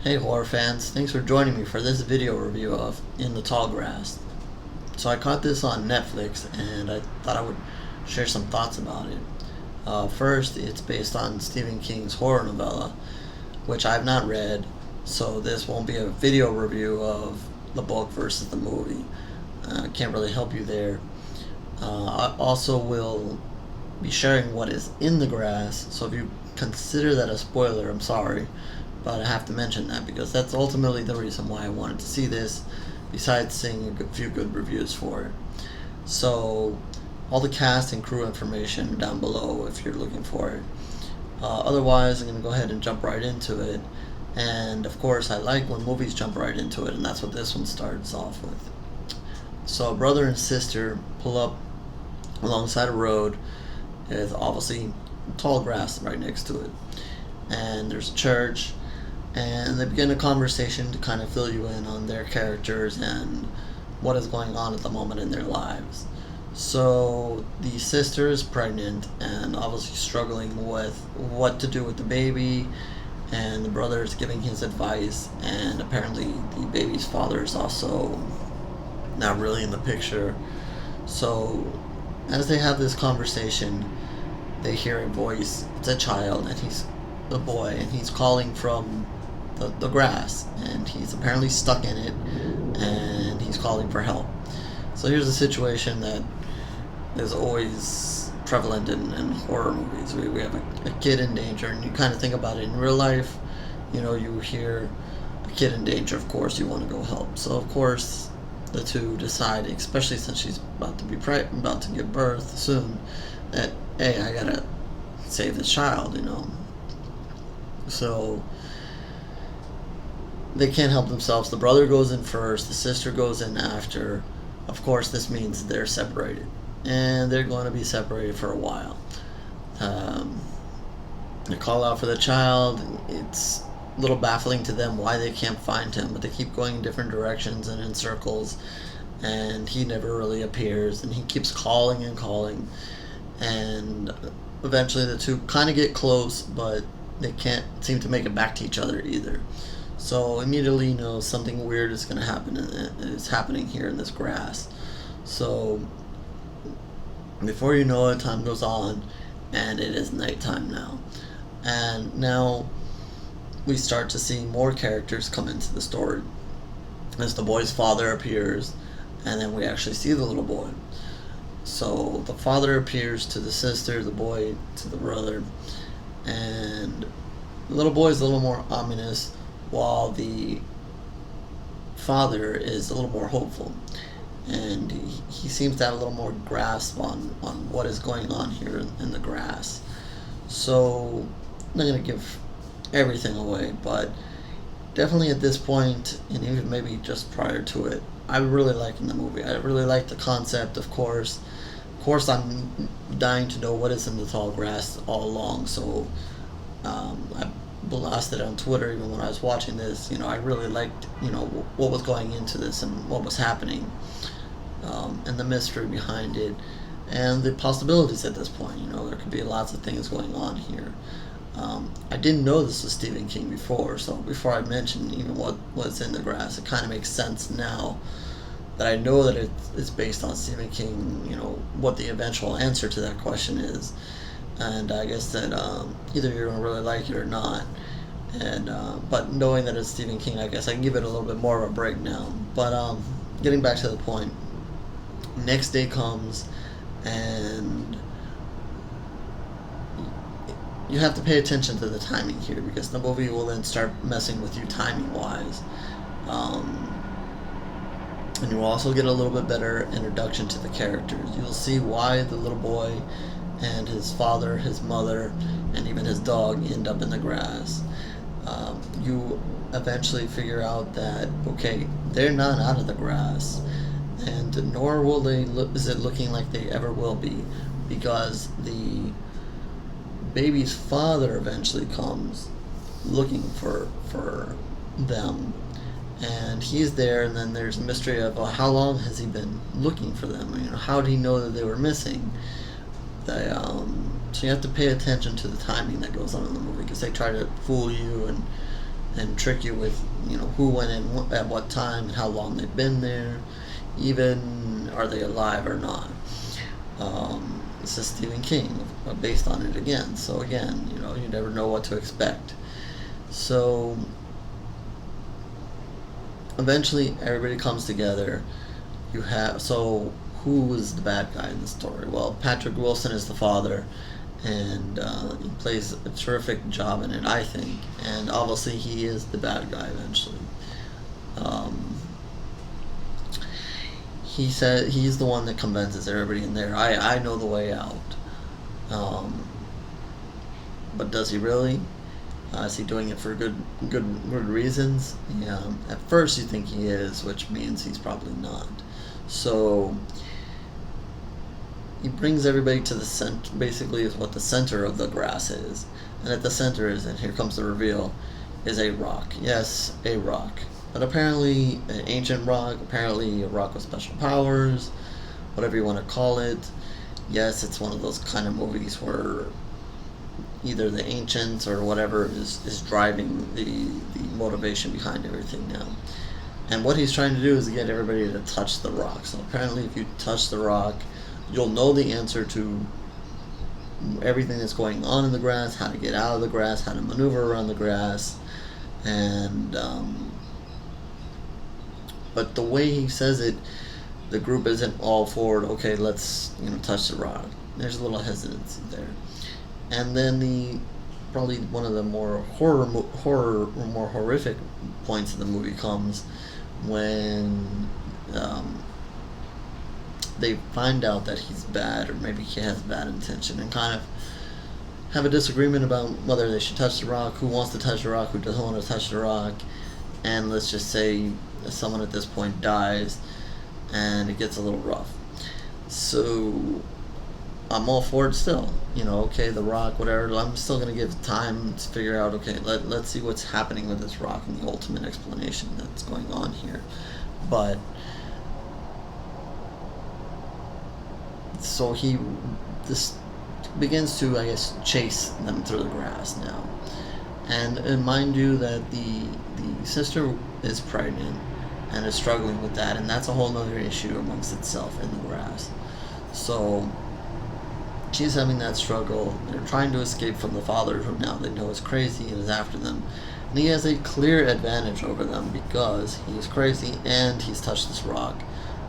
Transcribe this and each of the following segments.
Hey horror fans, thanks for joining me for this video review of In the Tall Grass. So I caught this on Netflix and I thought I would share some thoughts about it. First, it's based on Stephen King's horror novella, which I've not read, so this won't be a video review of the book versus the movie. I can't really help you there. I also will be sharing what is in the grass, so if you consider that a spoiler, I'm sorry. But I have to mention that because that's ultimately the reason why I wanted to see this, besides seeing a few good reviews for it. So, all the cast and crew information down below if you're looking for it. Otherwise, I'm going to go ahead and jump right into it. And of course, I like when movies jump right into it, and that's what this one starts off with. So, a brother and sister pull up alongside a road with obviously tall grass right next to it. And there's a church. And they begin a conversation to kind of fill you in on their characters and what is going on at the moment in their lives. So the sister is pregnant and obviously struggling with what to do with the baby, and the brother is giving his advice, and apparently the baby's father is also not really in the picture. So as they have this conversation, they hear a voice. It's a child, and he's a boy, and he's calling from the grass, and he's apparently stuck in it, and he's calling for help. So here's a situation that is always prevalent in horror movies. We have a kid in danger, and you kind of think about it in real life. You know, you hear a kid in danger, of course you want to go help. So of course the two decide, especially since she's about to give birth soon, that hey, I gotta save this child, you know. So they can't help themselves. The brother goes in first, the sister goes in after. Of course, this means they're separated, and they're going to be separated for a while. They call out for the child. It's a little baffling to them why they can't find him, but they keep going in different directions and in circles, and he never really appears, and he keeps calling and calling, and eventually the two kind of get close, but they can't seem to make it back to each other either. So immediately, you know, something weird is going to happen. It's happening here in this grass. So before you know it, time goes on, and it is nighttime now. And now we start to see more characters come into the story. As the boy's father appears, and then we actually see the little boy. So the father appears to the sister, the boy to the brother, and the little boy is a little more ominous, while the father is a little more hopeful, and he seems to have a little more grasp on what is going on here in the grass. So I'm not going to give everything away, but definitely at this point, and even maybe just prior to it, I really liked in the movie. I really liked the concept, of course. Of course, I'm dying to know what is in the tall grass all along, so I blasted on Twitter even when I was watching this. You know, I really liked, you know, what was going into this and what was happening, and the mystery behind it, and the possibilities at this point. You know, there could be lots of things going on here. I didn't know this was Stephen King before, so before I mention even what's in the grass, it kind of makes sense now that I know that it's based on Stephen King, you know, what the eventual answer to that question is. And I guess that either you're going to really like it or not. And but knowing that it's Stephen King, I guess I can give it a little bit more of a break now. But getting back to the point, next day comes, and you have to pay attention to the timing here, because the movie will then start messing with you timing-wise. And you will also get a little bit better introduction to the characters. You'll see why the little boy and his father, his mother, and even his dog end up in the grass. You eventually figure out that, okay, they're not out of the grass, and nor will they is it looking like they ever will be, because the baby's father eventually comes looking for them, and he's there, and then there's a mystery of how long has he been looking for them? You know, how did he know that they were missing? So you have to pay attention to the timing that goes on in the movie, because they try to fool you and trick you with, who went in at what time and how long they've been there, even are they alive or not. This is Stephen King, based on it again. So again, you never know what to expect. So eventually everybody comes together. So who is the bad guy in the story? Well, Patrick Wilson is the father, and he plays a terrific job in it, I think. And obviously he is the bad guy eventually. He said he's the one that convinces everybody in there. I know the way out. But does he really? Is he doing it for good reasons? Yeah. At first you think he is, which means he's probably not. So he brings everybody to the center. Basically, is what the center of the grass is, and at the center is, and here comes the reveal, is a rock. Yes, a rock. But apparently an ancient rock, apparently a rock with special powers, whatever you want to call it. Yes, it's one of those kind of movies where either the ancients or whatever is driving the motivation behind everything now. And what he's trying to do is get everybody to touch the rock. So apparently if you touch the rock, you'll know the answer to everything that's going on in the grass, how to get out of the grass, how to maneuver around the grass, and but the way he says it, the group isn't all for it. Okay, let's touch the rock. There's a little hesitancy there, and then probably one of the more more horrific points of the movie comes when they find out that he's bad, or maybe he has bad intention, and kind of have a disagreement about whether they should touch the rock, who wants to touch the rock, who doesn't want to touch the rock, and let's just say someone at this point dies, and it gets a little rough. So I'm all for it still. Okay, the rock, whatever. I'm still going to give time to figure out, okay, let's see what's happening with this rock and the ultimate explanation that's going on here. But so this begins to, I guess, chase them through the grass now. And mind you that the sister is pregnant and is struggling with that, and that's a whole other issue amongst itself in the grass. So she's having that struggle. They're trying to escape from the father, who now they know is crazy and is after them. And he has a clear advantage over them because he's crazy and he's touched this rock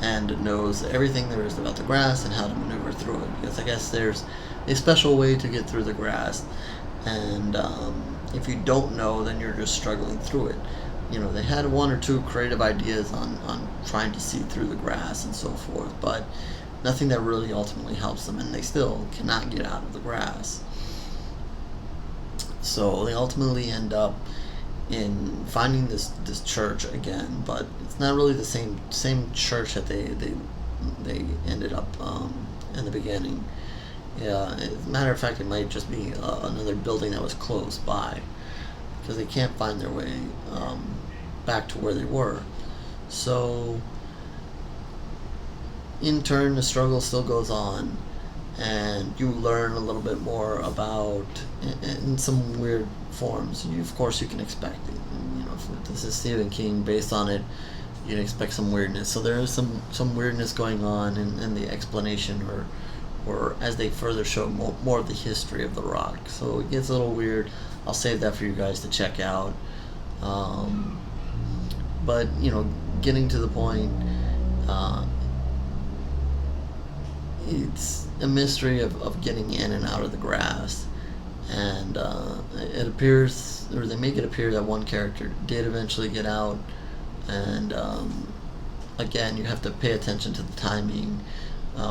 and knows everything there is about the grass and how to maneuver through it. Because I guess there's a special way to get through the grass, and if you don't know, then you're just struggling through it. They had one or two creative ideas on trying to see through the grass and so forth, but nothing that really ultimately helps them, and they still cannot get out of the grass. So they ultimately end up in finding this church again, but it's not really the same church that they ended up in the beginning. Yeah, as a matter of fact, it might just be another building that was close by, because they can't find their way back to where they were. So in turn, the struggle still goes on, and you learn a little bit more about, in some weird forms. Of course, you can expect it. If this is Stephen King, based on it, you can expect some weirdness. So there is some weirdness going on in the explanation, or as they further show more of the history of the rock. So it gets a little weird. I'll save that for you guys to check out. But getting to the point, it's a mystery of getting in and out of the grass, and it appears, or they make it appear, that one character did eventually get out, and again, you have to pay attention to the timing,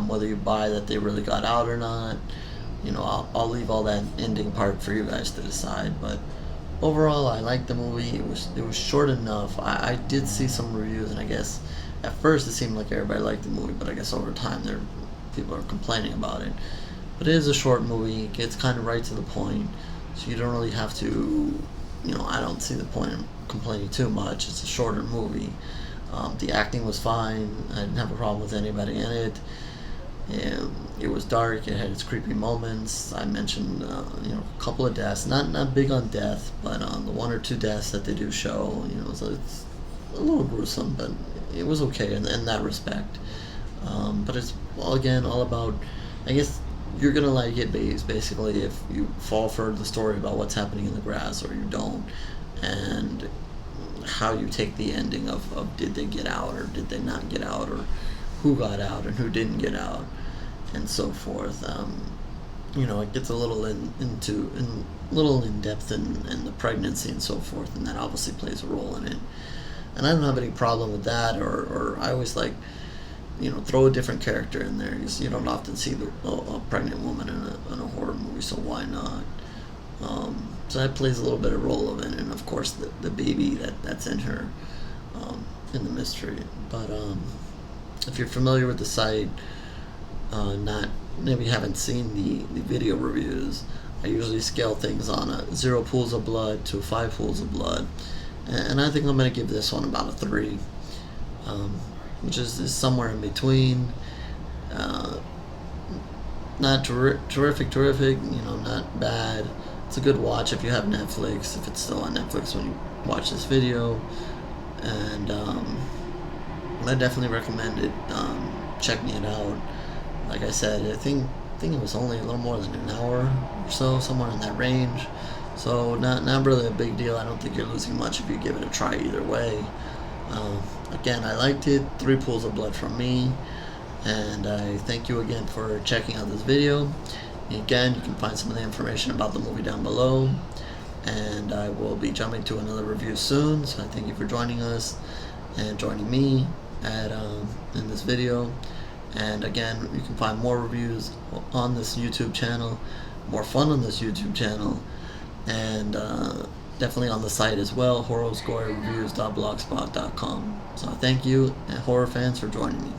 whether you buy that they really got out or not. I'll leave all that ending part for you guys to decide, but overall, I liked the movie. It was short enough. I did see some reviews, and I guess at first it seemed like everybody liked the movie, but I guess over time people are complaining about it. But it is a short movie. It gets kind of right to the point, so you don't really have to, I don't see the point in complaining too much. It's a shorter movie. The acting was fine. I didn't have a problem with anybody in it. And it was dark. It had its creepy moments. I mentioned, a couple of deaths. Not big on death, but the one or two deaths that they do show, it's a little gruesome, but it was okay in that respect. But it's all about, I guess you're gonna like it basically if you fall for the story about what's happening in the grass, or you don't, and how you take the ending of did they get out or did they not get out, or who got out and who didn't get out, and so forth. It gets a little in depth in the pregnancy and so forth, and that obviously plays a role in it. And I don't have any problem with that, or I always like, throw a different character in there, because you don't often see a pregnant woman in a horror movie, so why not? So that plays a little bit of role of it, and of course the baby that's in her, in the mystery. But if you're familiar with the site, not maybe haven't seen the video reviews, I usually scale things on a 0 pools of blood to 5 pools of blood, and I think I'm going to give this one about a 3, which is somewhere in between. Not terrific, not bad. It's a good watch if you have Netflix, if it's still on Netflix when you watch this video. And I definitely recommend it, checking it out. Like I said, I think it was only a little more than an hour or so, somewhere in that range. So not really a big deal. I don't think you're losing much if you give it a try either way. Again, I liked it. 3 pools of blood from me. And I thank you again for checking out this video. Again, you can find some of the information about the movie down below. And I will be jumping to another review soon. So I thank you for joining us and joining me in this video. And again, you can find more reviews on this YouTube channel, more fun on this YouTube channel, and definitely on the site as well, horrorscorereviews.blogspot.com. So thank you, and horror fans, for joining me.